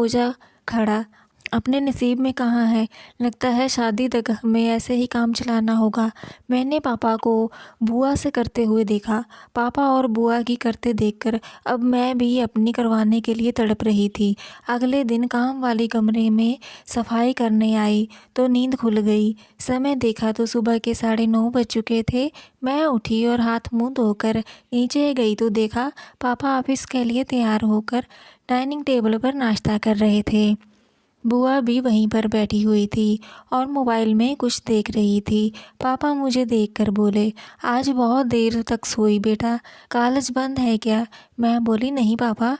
हो जा खड़ा। अपने नसीब में कहाँ है, लगता है शादी तक हमें ऐसे ही काम चलाना होगा। मैंने पापा को बुआ से करते हुए देखा। पापा और बुआ की करते देखकर अब मैं भी अपनी करवाने के लिए तड़प रही थी। अगले दिन काम वाली कमरे में सफाई करने आई तो नींद खुल गई। समय देखा तो सुबह के 9:30 बज चुके थे। मैं उठी और हाथ मुंह धोकर नीचे गई तो देखा पापा ऑफिस के लिए तैयार होकर डाइनिंग टेबल पर नाश्ता कर रहे थे। बुआ भी वहीं पर बैठी हुई थी और मोबाइल में कुछ देख रही थी। पापा मुझे देखकर बोले, आज बहुत देर तक सोई बेटा, कॉलेज बंद है क्या? मैं बोली, नहीं पापा,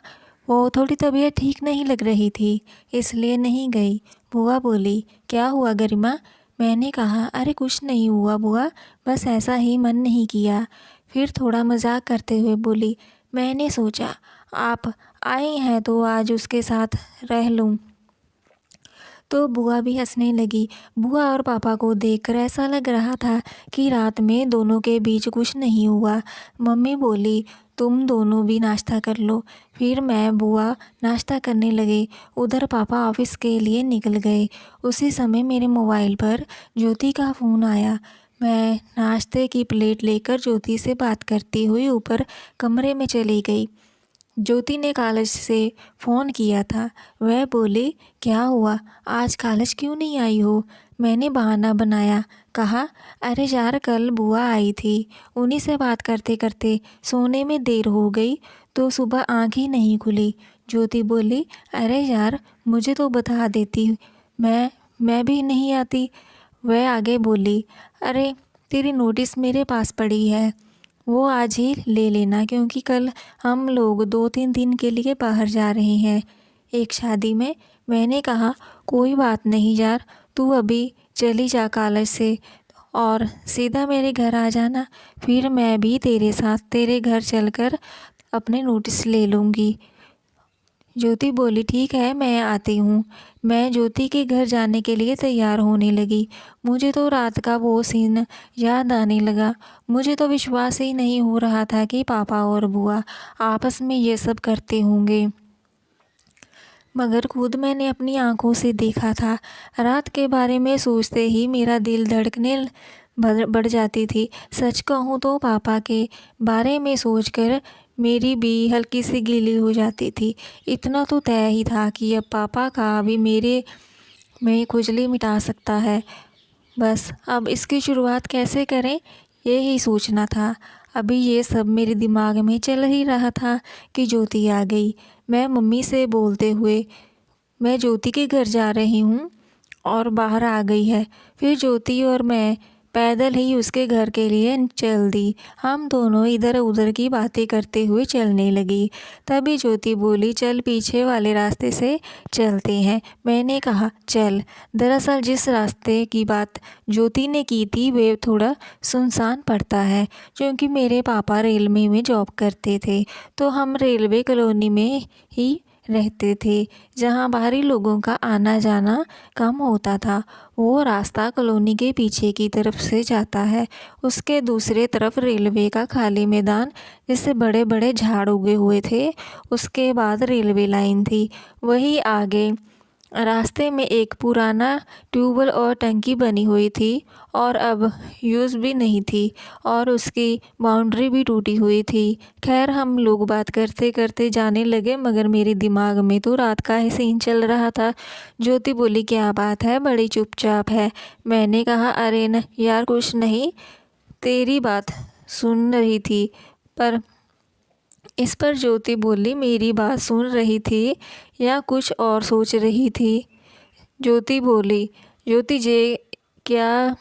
वो थोड़ी तबीयत ठीक नहीं लग रही थी, इसलिए नहीं गई। बुआ बोली, क्या हुआ गरिमा? मैंने कहा, अरे कुछ नहीं हुआ बुआ, बस ऐसा ही मन नहीं किया। फिर थोड़ा मजाक करते हुए बोली, मैंने सोचा आप आई हैं तो आज उसके साथ रह लूँ। तो बुआ भी हंसने लगी। बुआ और पापा को देखकर ऐसा लग रहा था कि रात में दोनों के बीच कुछ नहीं हुआ। मम्मी बोली, तुम दोनों भी नाश्ता कर लो। फिर मैं बुआ नाश्ता करने लगे। उधर पापा ऑफिस के लिए निकल गए। उसी समय मेरे मोबाइल पर ज्योति का फ़ोन आया। मैं नाश्ते की प्लेट लेकर ज्योति से बात करती हुई ऊपर कमरे में चली गई। ज्योति ने कॉलेज से फ़ोन किया था। वह बोली, क्या हुआ, आज कॉलेज क्यों नहीं आई हो? मैंने बहाना बनाया, कहा, अरे यार कल बुआ आई थी, उन्हीं से बात करते करते सोने में देर हो गई तो सुबह आँख ही नहीं खुली। ज्योति बोली, अरे यार मुझे तो बता देती, मैं भी नहीं आती। वह आगे बोली, अरे तेरी नोटिस मेरे पास पड़ी है, वो आज ही ले लेना, क्योंकि कल हम लोग 2-3 दिन के लिए बाहर जा रहे हैं, एक शादी में। मैंने कहा, कोई बात नहीं यार, तू अभी चली जा कॉलेज से और सीधा मेरे घर आ जाना, फिर मैं भी तेरे साथ तेरे घर चलकर अपने नोटिस ले लूँगी। ज्योति बोली, ठीक है मैं आती हूँ। मैं ज्योति के घर जाने के लिए तैयार होने लगी। मुझे तो रात का वो सीन याद आने लगा। मुझे तो विश्वास ही नहीं हो रहा था कि पापा और बुआ आपस में ये सब करते होंगे, मगर खुद मैंने अपनी आंखों से देखा था। रात के बारे में सोचते ही मेरा दिल धड़कने बढ़ जाती थी। सच कहूँ तो पापा के बारे में सोचकर मेरी भी हल्की सी गीली हो जाती थी। इतना तो तय ही था कि अब पापा का भी मेरे में खुजली मिटा सकता है। बस अब इसकी शुरुआत कैसे करें, यही सोचना था। अभी ये सब मेरे दिमाग में चल ही रहा था कि ज्योति आ गई। मैं मम्मी से बोलते हुए, मैं ज्योति के घर जा रही हूँ, और बाहर आ गई है। फिर ज्योति और मैं पैदल ही उसके घर के लिए चल दी। हम दोनों इधर उधर की बातें करते हुए चलने लगी। तभी ज्योति बोली, चल पीछे वाले रास्ते से चलते हैं। मैंने कहा, चल। दरअसल जिस रास्ते की बात ज्योति ने की थी वे थोड़ा सुनसान पड़ता है, क्योंकि मेरे पापा रेलवे में जॉब करते थे, तो हम रेलवे कॉलोनी में ही रहते थे, जहाँ बाहरी लोगों का आना जाना कम होता था। वो रास्ता कॉलोनी के पीछे की तरफ से जाता है। उसके दूसरे तरफ रेलवे का खाली मैदान, जिससे बड़े बड़े झाड़ उगे हुए थे। उसके बाद रेलवे लाइन थी। वही आगे रास्ते में एक पुराना ट्यूबवेल और टंकी बनी हुई थी, और अब यूज़ भी नहीं थी, और उसकी बाउंड्री भी टूटी हुई थी। खैर हम लोग बात करते करते जाने लगे, मगर मेरे दिमाग में तो रात का ही सीन चल रहा था। ज्योति बोली, क्या बात है, बड़ी चुपचाप है? मैंने कहा, अरे न यार कुछ नहीं, तेरी बात सुन रही थी। पर इस पर ज्योति बोली, मेरी बात सुन रही थी या कुछ और सोच रही थी? ज्योति बोली, ज्योति जी क्या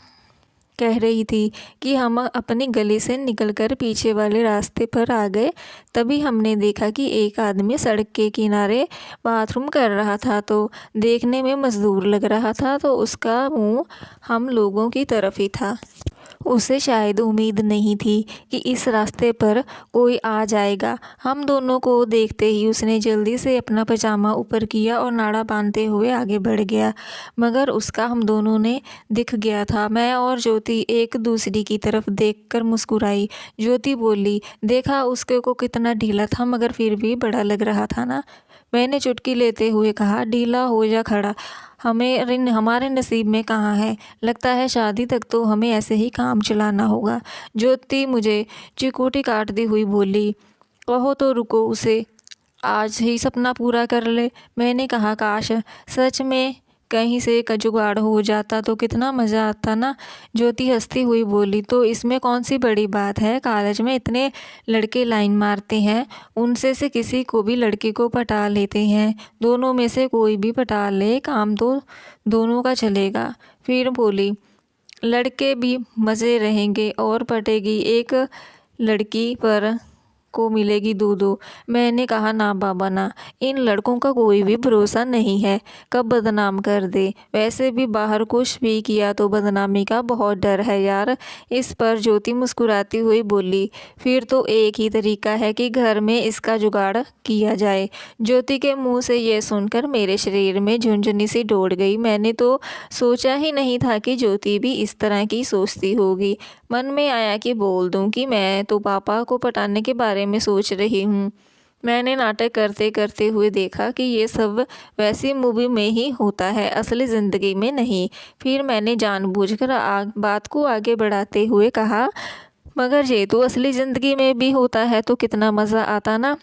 कह रही थी कि हम अपनी गली से निकलकर पीछे वाले रास्ते पर आ गए। तभी हमने देखा कि एक आदमी सड़क के किनारे बाथरूम कर रहा था, तो देखने में मज़दूर लग रहा था, तो उसका मुंह हम लोगों की तरफ ही था। उसे शायद उम्मीद नहीं थी कि इस रास्ते पर कोई आ जाएगा। हम दोनों को देखते ही उसने जल्दी से अपना पजामा ऊपर किया और नाड़ा बांधते हुए आगे बढ़ गया, मगर उसका हम दोनों ने दिख गया था। मैं और ज्योति एक दूसरी की तरफ देखकर मुस्कुराई। ज्योति बोली, देखा उसके को कितना ढीला था, मगर फिर भी बड़ा लग रहा था ना? मैंने चुटकी लेते हुए कहा, ढीला हो जा खड़ा, हमारे नसीब में कहाँ है। लगता है शादी तक तो हमें ऐसे ही काम चलाना होगा। ज्योति मुझे चिकोटी काटती हुई बोली, कहो तो रुको, उसे आज ही सपना पूरा कर ले। मैंने कहा, काश सच में कहीं से का जुगाड़ हो जाता तो कितना मज़ा आता ना। ज्योति हंसती हुई बोली, तो इसमें कौन सी बड़ी बात है, कॉलेज में इतने लड़के लाइन मारते हैं, उनसे से किसी को भी लड़की को पटा लेते हैं, दोनों में से कोई भी पटा ले, काम तो दोनों का चलेगा। फिर बोली, लड़के भी मज़े रहेंगे और पटेगी एक लड़की पर को मिलेगी दो दो। मैंने कहा, ना बाबा ना, इन लड़कों का कोई भी भरोसा नहीं है, कब बदनाम कर दे। वैसे भी बाहर कुछ भी किया तो बदनामी का बहुत डर है यार। इस पर ज्योति मुस्कुराती हुई बोली, फिर तो एक ही तरीका है कि घर में इसका जुगाड़ किया जाए। ज्योति के मुंह से ये सुनकर मेरे शरीर में झुंझुनी सी दौड़ गई। मैंने तो सोचा ही नहीं था कि ज्योति भी इस तरह की सोचती होगी। मन में आया कि बोल दूं कि मैं तो पापा को पटाने के बारे में सोच रही हूँ। मैंने नाटक करते करते हुए देखा कि ये सब वैसी मूवी में ही होता है, असली ज़िंदगी में नहीं। फिर मैंने जानबूझकर बात को आगे बढ़ाते हुए कहा, मगर ये तो असली ज़िंदगी में भी होता है तो कितना मज़ा आता ना,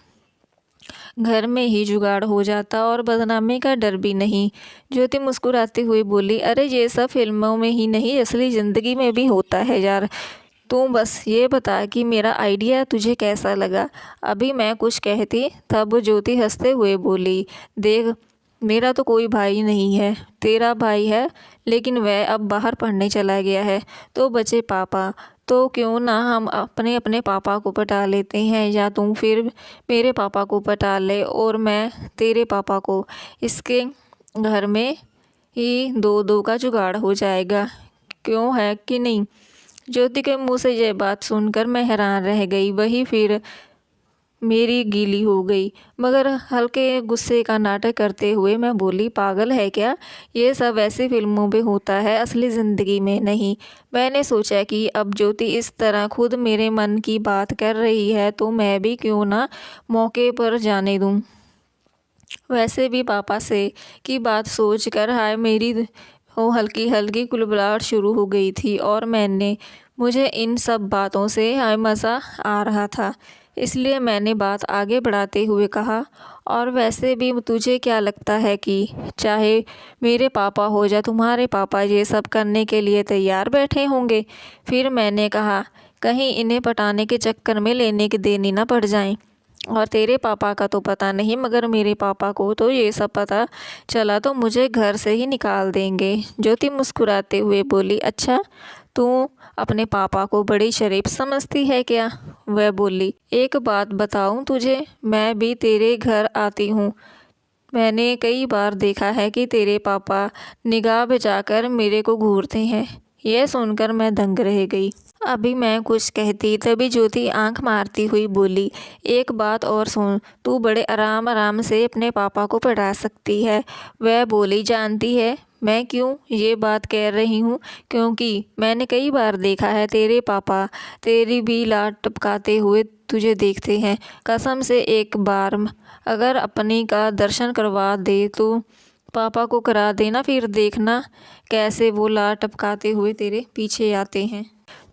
घर में ही जुगाड़ हो जाता और बदनामी का डर भी नहीं। ज्योति मुस्कुराती हुई बोली, अरे ये सब फिल्मों में ही नहीं, असली ज़िंदगी में भी होता है यार। तू बस ये बता कि मेरा आइडिया तुझे कैसा लगा। अभी मैं कुछ कहती तब ज्योति हंसते हुए बोली, देख मेरा तो कोई भाई नहीं है, तेरा भाई है, लेकिन वह अब बाहर पढ़ने चला गया है, तो बचे पापा। तो क्यों ना हम अपने अपने पापा को पटा लेते हैं, या तुम फिर मेरे पापा को पटा ले और मैं तेरे पापा को। इसके घर में ही दो दो का जुगाड़ हो जाएगा, क्यों है कि नहीं। ज्योति के मुंह से यह बात सुनकर मैं हैरान रह गई। वही फिर मेरी गीली हो गई, मगर हल्के गुस्से का नाटक करते हुए मैं बोली, पागल है क्या, ये सब ऐसी फिल्मों में होता है, असली ज़िंदगी में नहीं। मैंने सोचा कि अब ज्योति इस तरह खुद मेरे मन की बात कर रही है तो मैं भी क्यों ना मौके पर जाने दूं। वैसे भी पापा से की बात सोचकर हाय मेरी वो हल्की हल्की कुलबुलाहट शुरू हो गई थी, और मुझे इन सब बातों से हाय मज़ा आ रहा था। इसलिए मैंने बात आगे बढ़ाते हुए कहा, और वैसे भी तुझे क्या लगता है कि चाहे मेरे पापा हो या तुम्हारे पापा ये सब करने के लिए तैयार बैठे होंगे। फिर मैंने कहा, कहीं इन्हें पटाने के चक्कर में लेने के देनी ना पड़ जाएं। और तेरे पापा का तो पता नहीं, मगर मेरे पापा को तो ये सब पता चला तो मुझे घर से ही निकाल देंगे। ज्योति मुस्कुराते हुए बोली, अच्छा तू अपने पापा को बड़ी शरीफ समझती है क्या। वह बोली, एक बात बताऊं तुझे, मैं भी तेरे घर आती हूँ, मैंने कई बार देखा है कि तेरे पापा निगाह बचाकर मेरे को घूरते हैं। यह सुनकर मैं दंग रह गई। अभी मैं कुछ कहती तभी ज्योति आंख मारती हुई बोली, एक बात और सुन, तू बड़े आराम आराम से अपने पापा को पढ़ा सकती है। वह बोली, जानती है मैं क्यों ये बात कह रही हूँ, क्योंकि मैंने कई बार देखा है तेरे पापा तेरी भी लात टपकाते हुए तुझे देखते हैं। कसम से एक बार अगर अपनी का दर्शन करवा दे तो पापा को करा देना, फिर देखना कैसे वो लात टपकाते हुए तेरे पीछे आते हैं।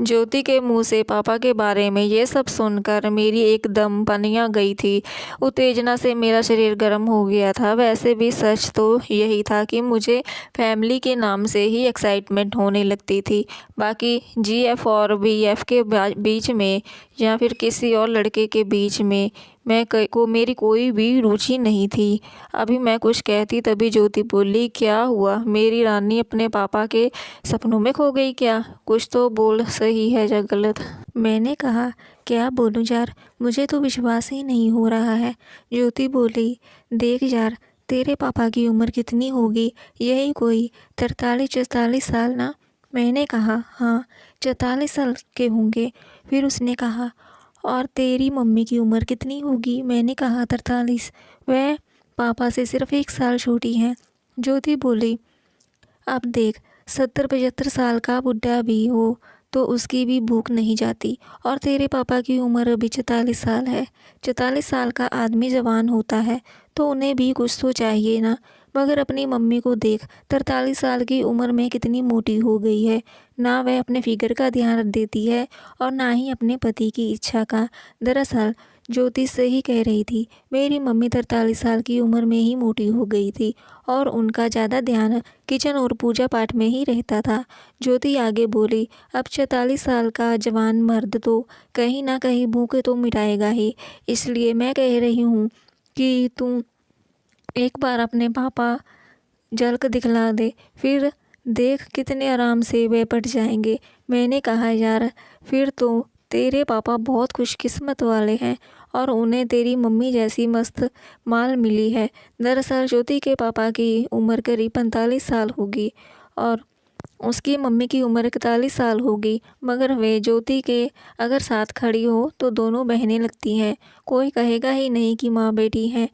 ज्योति के मुंह से पापा के बारे में ये सब सुनकर मेरी एकदम पनिया गई थी। उत्तेजना से मेरा शरीर गर्म हो गया था। वैसे भी सच तो यही था कि मुझे फैमिली के नाम से ही एक्साइटमेंट होने लगती थी। बाकी जीएफ और बीएफ के बीच में या फिर किसी और लड़के के बीच में मेरी कोई भी रुचि नहीं थी। अभी मैं कुछ कहती तभी ज्योति बोली, क्या हुआ, मेरी रानी अपने पापा के सपनों में खो गई क्या, कुछ तो बोल, सही है या गलत। मैंने कहा, क्या बोलूं यार, मुझे तो विश्वास ही नहीं हो रहा है। ज्योति बोली, देख यार, तेरे पापा की उम्र कितनी होगी, यही कोई 43-44 साल ना। मैंने कहा, हाँ 44 साल के होंगे। फिर उसने कहा, और तेरी मम्मी की उम्र कितनी होगी। मैंने कहा 43। वह पापा से सिर्फ 1 साल छोटी हैं। ज्योति बोली, अब देख 70-75 साल का बुढ़ा भी हो तो उसकी भी भूख नहीं जाती। और तेरे पापा की उम्र अभी 44 साल है। 44 साल का आदमी जवान होता है तो उन्हें भी कुछ तो चाहिए ना। मगर अपनी मम्मी को देख, 43 साल की उम्र में कितनी मोटी हो गई है। ना वह अपने फिगर का ध्यान देती है और ना ही अपने पति की इच्छा का। दरअसल ज्योति सही कह रही थी, मेरी मम्मी 43 साल की उम्र में ही मोटी हो गई थी और उनका ज़्यादा ध्यान किचन और पूजा पाठ में ही रहता था। ज्योति आगे बोली, अब 44 साल का जवान मर्द तो कहीं ना कहीं भूख तो मिटाएगा ही। इसलिए मैं कह रही हूँ कि तू एक बार अपने पापा झलक दिखला दे, फिर देख कितने आराम से वे पट जाएंगे। मैंने कहा, यार फिर तो तेरे पापा बहुत खुशकिस्मत वाले हैं और उन्हें तेरी मम्मी जैसी मस्त माल मिली है। दरअसल ज्योति के पापा की उम्र करीब 45 साल होगी और उसकी मम्मी की उम्र 41 साल होगी। मगर वे ज्योति के अगर साथ खड़ी हो तो दोनों बहनें लगती हैं। कोई कहेगा ही नहीं कि माँ बेटी हैं।